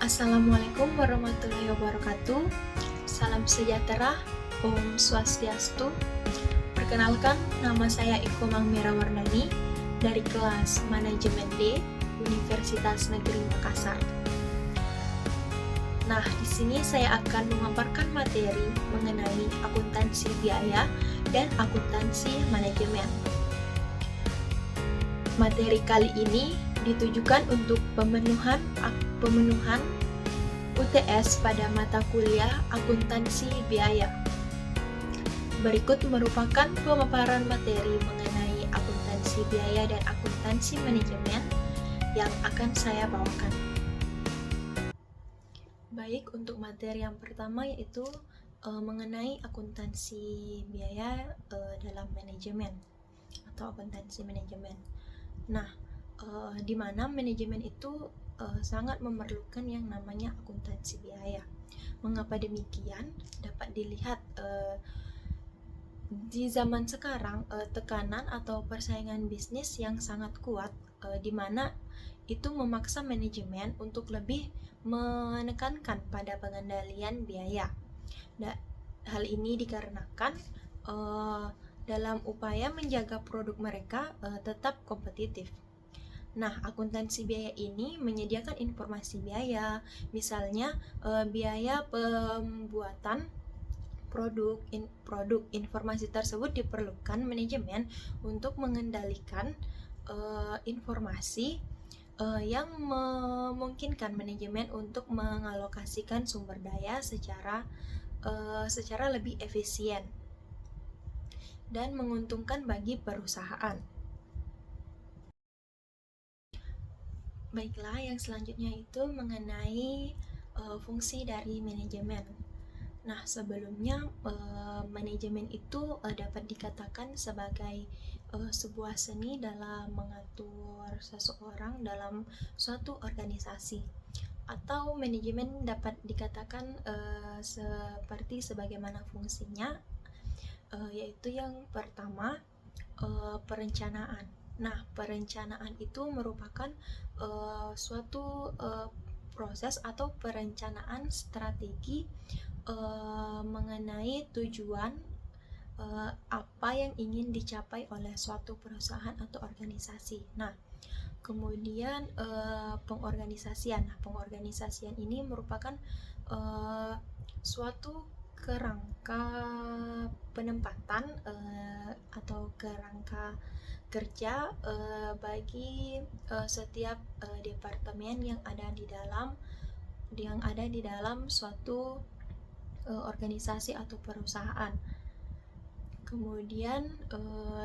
Assalamualaikum warahmatullahi wabarakatuh. Salam sejahtera, Om Swastiastu. Perkenalkan, nama saya Iko Mangmira Wardani dari kelas Manajemen D, Universitas Negeri Makassar. Nah, di sini saya akan memaparkan materi mengenai akuntansi biaya dan akuntansi manajemen. Materi kali ini ditujukan untuk pemenuhan UTS pada mata kuliah akuntansi biaya. Berikut merupakan pemaparan materi mengenai akuntansi biaya dan akuntansi manajemen yang akan saya bawakan. Baik, untuk materi yang pertama yaitu mengenai akuntansi biaya dalam manajemen atau akuntansi manajemen. Nah, di mana manajemen itu sangat memerlukan yang namanya akuntansi biaya. Mengapa demikian? Dapat dilihat di zaman sekarang tekanan atau persaingan bisnis yang sangat kuat, di mana itu memaksa manajemen untuk lebih menekankan pada pengendalian biaya. Nah, hal ini dikarenakan dalam upaya menjaga produk mereka tetap kompetitif. Nah, akuntansi biaya ini menyediakan informasi biaya, misalnya biaya pembuatan produk. Informasi tersebut diperlukan manajemen untuk mengendalikan informasi yang memungkinkan manajemen untuk mengalokasikan sumber daya secara lebih efisien dan menguntungkan bagi perusahaan. Baiklah, yang selanjutnya itu mengenai fungsi dari manajemen. Nah, sebelumnya manajemen itu dapat dikatakan sebagai sebuah seni dalam mengatur seseorang dalam suatu organisasi. Atau manajemen dapat dikatakan seperti sebagaimana fungsinya, yaitu yang pertama, perencanaan. Nah, perencanaan itu merupakan suatu proses atau perencanaan strategi mengenai tujuan apa yang ingin dicapai oleh suatu perusahaan atau organisasi. Nah, kemudian pengorganisasian. Nah, pengorganisasian ini merupakan suatu kerangka penempatan atau kerangka kerja bagi setiap departemen yang ada di dalam suatu organisasi atau perusahaan. Kemudian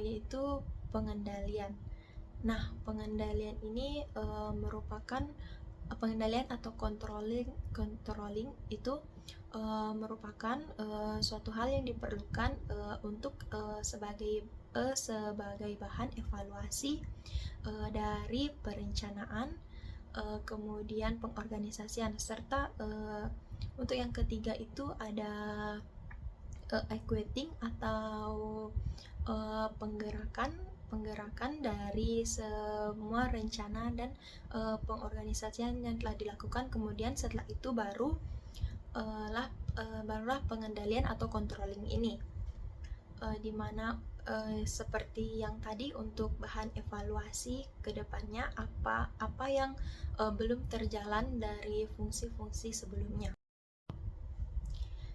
yaitu pengendalian. Nah, pengendalian ini merupakan pengendalian atau controlling itu merupakan suatu hal yang diperlukan untuk sebagai bahan evaluasi dari perencanaan, kemudian pengorganisasian, serta untuk yang ketiga itu ada equating atau penggerakan dari semua rencana dan pengorganisasian yang telah dilakukan. Kemudian setelah itu barulah pengendalian atau controlling ini, di mana seperti yang tadi untuk bahan evaluasi ke depannya apa yang belum terjalan dari fungsi-fungsi sebelumnya.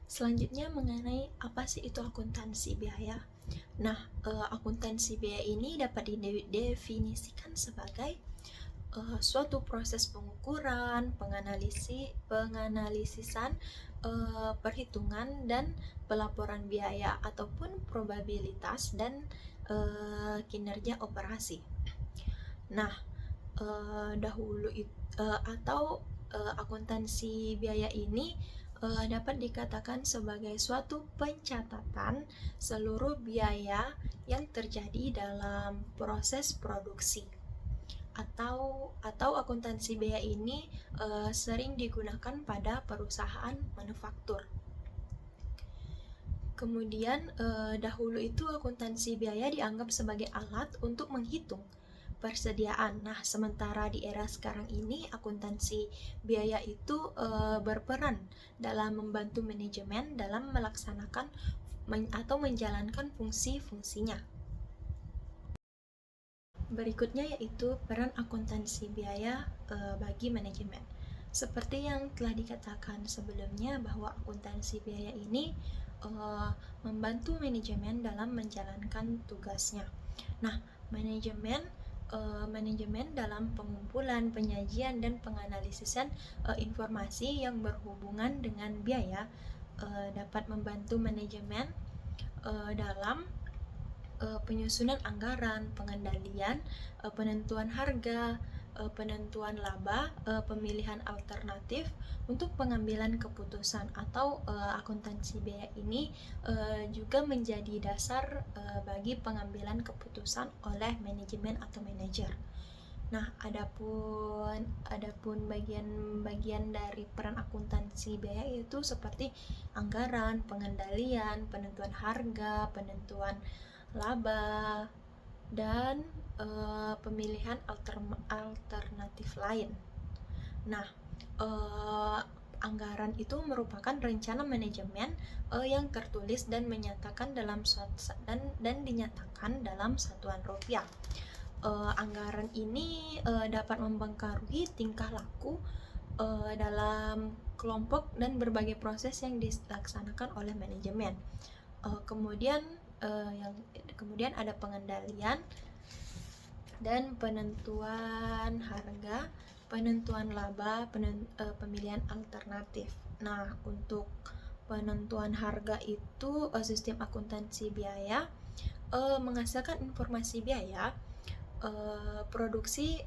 Selanjutnya mengenai apa sih itu akuntansi biaya. Nah, akuntansi biaya ini dapat didefinisikan sebagai suatu proses pengukuran, penganalisisan, perhitungan dan pelaporan biaya ataupun probabilitas dan kinerja operasi. Nah, akuntansi biaya ini dapat dikatakan sebagai suatu pencatatan seluruh biaya yang terjadi dalam proses produksi. Atau akuntansi biaya ini sering digunakan pada perusahaan manufaktur. Kemudian dahulu itu akuntansi biaya dianggap sebagai alat untuk menghitung persediaan. Nah, sementara di era sekarang ini akuntansi biaya itu berperan dalam membantu manajemen dalam melaksanakan atau menjalankan fungsi-fungsinya. Berikutnya yaitu peran akuntansi biaya bagi manajemen. Seperti yang telah dikatakan sebelumnya bahwa akuntansi biaya ini membantu manajemen dalam menjalankan tugasnya. Nah, manajemen dalam pengumpulan, penyajian, dan penganalisisan informasi yang berhubungan dengan biaya dapat membantu manajemen dalam penyusunan anggaran, pengendalian, penentuan harga, penentuan laba, pemilihan alternatif untuk pengambilan keputusan atau akuntansi biaya ini juga menjadi dasar bagi pengambilan keputusan oleh manajemen atau manajer. Nah, adapun bagian-bagian dari peran akuntansi biaya itu seperti anggaran, pengendalian, penentuan harga, penentuan laba, dan pemilihan alternatif lain. Nah, anggaran itu merupakan rencana manajemen yang tertulis dan menyatakan dan dinyatakan dalam satuan rupiah. Anggaran ini dapat mempengaruhi tingkah laku dalam kelompok dan berbagai proses yang dilaksanakan oleh manajemen. Kemudian ada pengendalian dan penentuan harga, penentuan laba, pemilihan alternatif. Nah, untuk penentuan harga itu sistem akuntansi biaya menghasilkan informasi biaya, produksi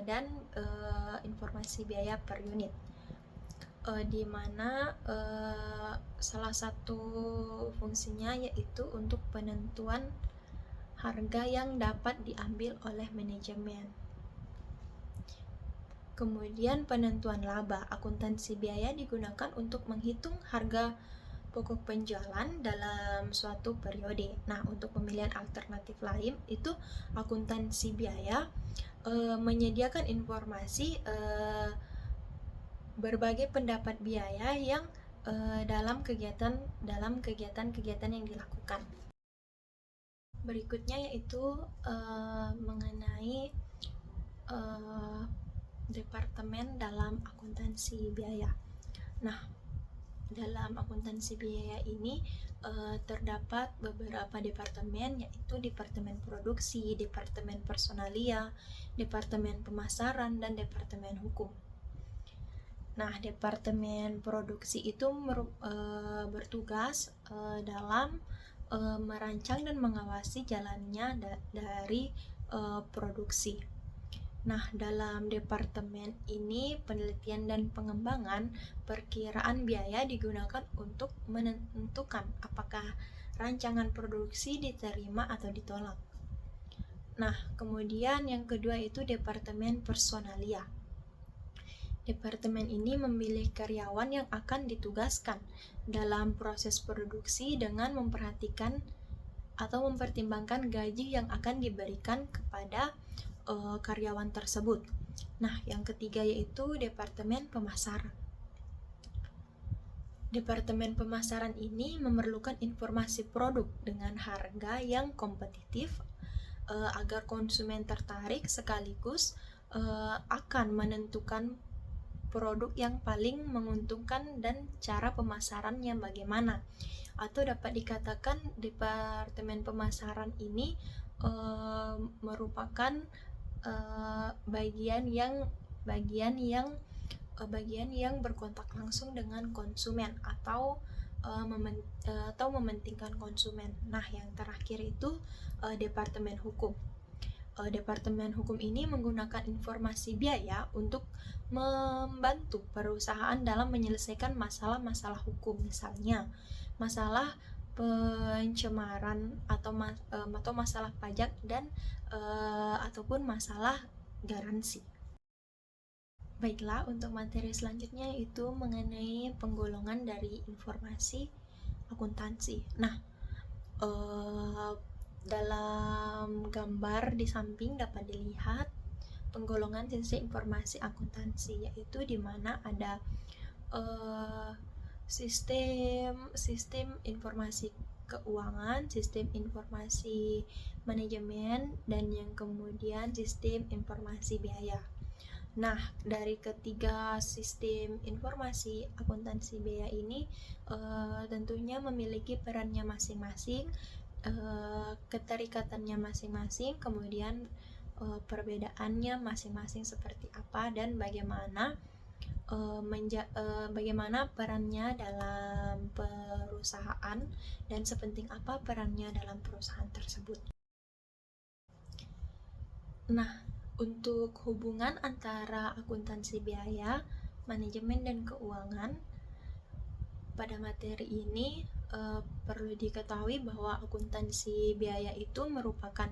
dan informasi biaya per unit, di mana salah satu fungsinya yaitu untuk penentuan harga yang dapat diambil oleh manajemen. Kemudian penentuan laba. Akuntansi biaya digunakan untuk menghitung harga pokok penjualan dalam suatu periode. Nah, untuk pemilihan alternatif lain itu akuntansi biaya menyediakan informasi berbagai pendapat biaya yang dalam kegiatan yang dilakukan. Berikutnya yaitu mengenai departemen dalam akuntansi biaya. Nah, dalam akuntansi biaya ini terdapat beberapa departemen, yaitu departemen produksi, departemen personalia, departemen pemasaran, dan departemen hukum. Nah, departemen produksi itu bertugas dalam merancang dan mengawasi jalannya dari produksi. Nah, dalam departemen ini penelitian dan pengembangan perkiraan biaya digunakan untuk menentukan apakah rancangan produksi diterima atau ditolak. Nah, kemudian yang kedua itu departemen personalia. Departemen ini memilih karyawan yang akan ditugaskan dalam proses produksi dengan memperhatikan atau mempertimbangkan gaji yang akan diberikan kepada karyawan tersebut. Nah, yang ketiga yaitu departemen pemasaran. Departemen pemasaran ini memerlukan informasi produk dengan harga yang kompetitif agar konsumen tertarik, sekaligus akan menentukan produk yang paling menguntungkan dan cara pemasarannya bagaimana. Atau dapat dikatakan departemen pemasaran ini merupakan bagian yang berkontak langsung dengan konsumen atau mementingkan konsumen. Nah, yang terakhir itu departemen hukum. Departemen hukum ini menggunakan informasi biaya untuk membantu perusahaan dalam menyelesaikan masalah-masalah hukum, misalnya masalah pencemaran atau masalah pajak dan ataupun masalah garansi. Baiklah, untuk materi selanjutnya itu mengenai penggolongan dari informasi akuntansi. Nah, dalam gambar di samping dapat dilihat penggolongan sistem informasi akuntansi, yaitu di mana ada sistem informasi keuangan, sistem informasi manajemen, dan yang kemudian sistem informasi biaya. Nah, dari ketiga sistem informasi akuntansi biaya ini tentunya memiliki perannya masing-masing, keterikatannya masing-masing, kemudian perbedaannya masing-masing seperti apa, dan bagaimana perannya dalam perusahaan dan sepenting apa perannya dalam perusahaan tersebut. Nah, untuk hubungan antara akuntansi biaya, manajemen, dan keuangan pada materi ini perlu diketahui bahwa akuntansi biaya itu merupakan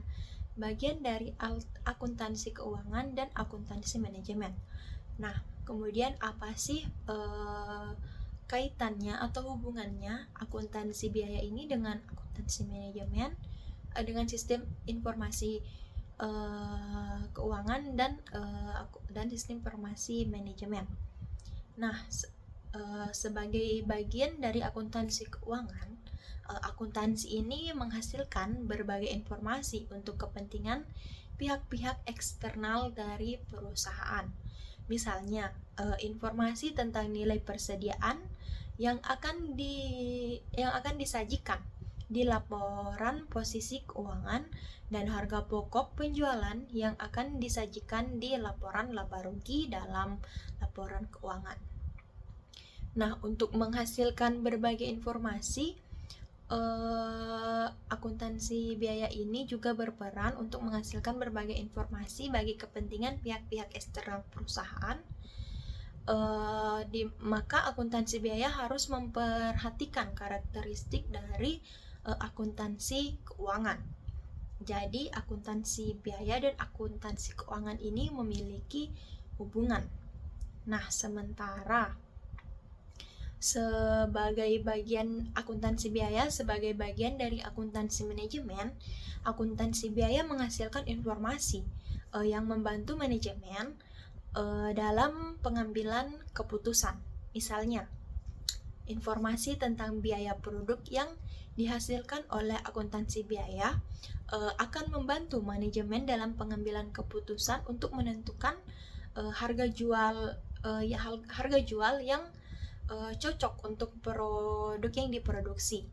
bagian dari akuntansi keuangan dan akuntansi manajemen. Nah, kemudian apa sih kaitannya atau hubungannya akuntansi biaya ini dengan akuntansi manajemen, dengan sistem informasi keuangan dan sistem informasi manajemen. Nah, sebagai bagian dari akuntansi keuangan, akuntansi ini menghasilkan berbagai informasi untuk kepentingan pihak-pihak eksternal dari perusahaan. Misalnya, informasi tentang nilai persediaan yang akan disajikan di laporan posisi keuangan dan harga pokok penjualan yang akan disajikan di laporan laba rugi dalam laporan keuangan. Nah, untuk menghasilkan berbagai informasi, akuntansi biaya ini juga berperan untuk menghasilkan berbagai informasi bagi kepentingan pihak-pihak eksternal perusahaan. Maka akuntansi biaya harus memperhatikan karakteristik dari akuntansi keuangan. Jadi akuntansi biaya dan akuntansi keuangan ini memiliki hubungan. Nah, sementara sebagai bagian akuntansi biaya, sebagai bagian dari akuntansi manajemen, akuntansi biaya menghasilkan informasi yang membantu manajemen dalam pengambilan keputusan. Misalnya, informasi tentang biaya produk yang dihasilkan oleh akuntansi biaya akan membantu manajemen dalam pengambilan keputusan untuk menentukan harga jual yang cocok untuk produk yang diproduksi.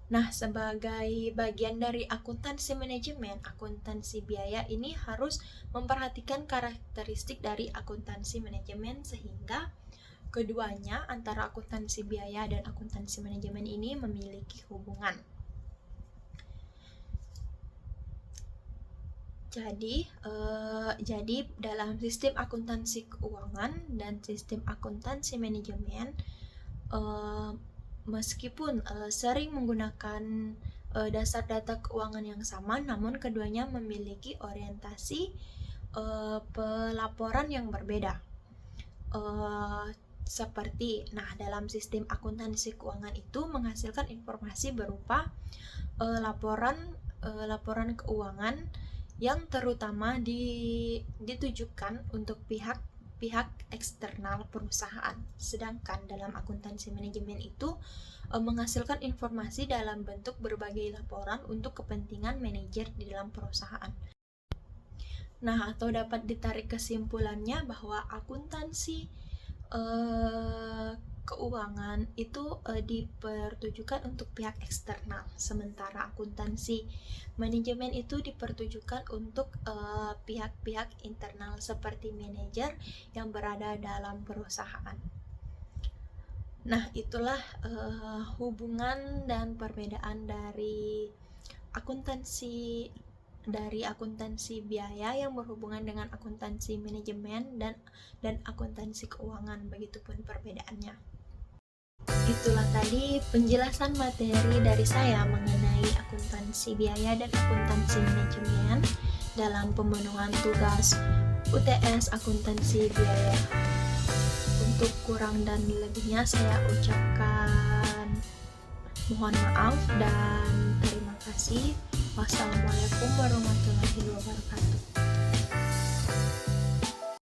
Nah, sebagai bagian dari akuntansi manajemen, akuntansi biaya ini harus memperhatikan karakteristik dari akuntansi manajemen sehingga keduanya antara akuntansi biaya dan akuntansi manajemen ini memiliki hubungan. Jadi dalam sistem akuntansi keuangan dan sistem akuntansi manajemen, meskipun sering menggunakan dasar data keuangan yang sama, namun keduanya memiliki orientasi pelaporan yang berbeda. Dalam sistem akuntansi keuangan itu menghasilkan informasi berupa laporan keuangan yang terutama ditujukan untuk pihak eksternal perusahaan. Sedangkan dalam akuntansi manajemen itu menghasilkan informasi dalam bentuk berbagai laporan untuk kepentingan manajer di dalam perusahaan. Nah, atau dapat ditarik kesimpulannya bahwa akuntansi keuangan itu dipertujukan untuk pihak eksternal, sementara akuntansi manajemen itu dipertujukan untuk pihak-pihak internal seperti manajer yang berada dalam perusahaan. Nah, itulah hubungan dan perbedaan dari akuntansi biaya yang berhubungan dengan akuntansi manajemen dan akuntansi keuangan, begitupun perbedaannya. Itulah tadi penjelasan materi dari saya mengenai akuntansi biaya dan akuntansi manajemen dalam pemenuhan tugas UTS akuntansi biaya. Untuk kurang dan lebihnya saya ucapkan mohon maaf dan terima kasih. Wassalamualaikum warahmatullahi wabarakatuh.